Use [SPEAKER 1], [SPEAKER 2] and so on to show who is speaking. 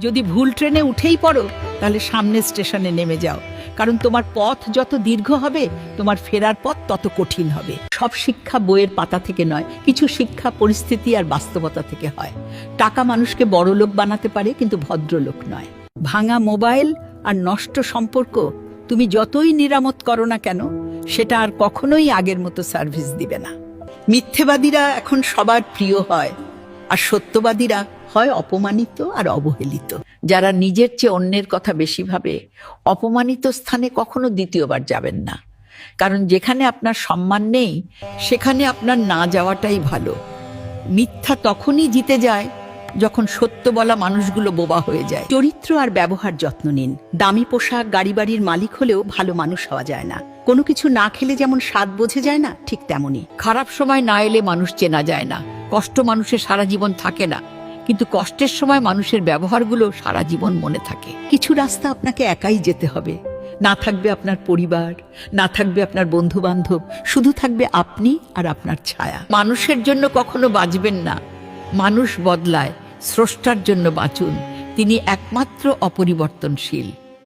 [SPEAKER 1] যদি ভুল ট্রেনে উঠেই পড়ো তাহলে সামনের স্টেশনে নেমে যাও, কারণ তোমার পথ যত দীর্ঘ হবে তোমার ফেরার পথ তত কঠিন হবে। সব শিক্ষা বইয়ের পাতা থেকে নয়, কিছু শিক্ষা পরিস্থিতি আর বাস্তবতা থেকে হয়। টাকা মানুষকে বড়লোক বানাতে পারে, কিন্তু ভদ্রলোক নয়। ভাঙা মোবাইল আর নষ্ট সম্পর্ক তুমি যতই নিরামত করো না কেন, সেটা আর কখনোই আগের মতো সার্ভিস দিবে না। মিথ্যেবাদীরা এখন সবার প্রিয় হয়, আর সত্যবাদীরা হয় অপমানিত আর অবহেলিত। যারা নিজের চেয়ে অন্যের কথা বেশি ভাবে, অপমানিত স্থানে কখনো দ্বিতীয়বার যাবেন না, কারণ যেখানে আপনার সম্মান নেই সেখানে আপনার না যাওয়াটাই ভালো। মিথ্যা তখনই জিতে যায় যখন সত্য বলা মানুষগুলো বোবা হয়ে যায়। চরিত্র আর ব্যবহার যত্ন নিন। দামি পোশাক, গাড়ি বাড়ির মালিক হলেও ভালো মানুষ হওয়া যায় না। কোনো কিছু না খেলে যেমন স্বাদ বোঝা যায় না, ঠিক তেমনই খারাপ সময় না এলে মানুষ চেনা যায় না। কষ্ট মানুষের সারা জীবন থাকে না, কিন্তু কষ্টের সময় মানুষের ব্যবহারগুলো সারা জীবন মনে থাকে। কিছু রাস্তা আপনাকে একাই যেতে হবে। না থাকবে আপনার পরিবার, না থাকবে আপনার বন্ধু বান্ধব, শুধু থাকবে আপনি আর আপনার ছায়া। মানুষের জন্য কখনো বাঁচবেন না, মানুষ বদলায়। স্রষ্টার জন্য বাঁচুন, তিনি একমাত্র অপরিবর্তনশীল।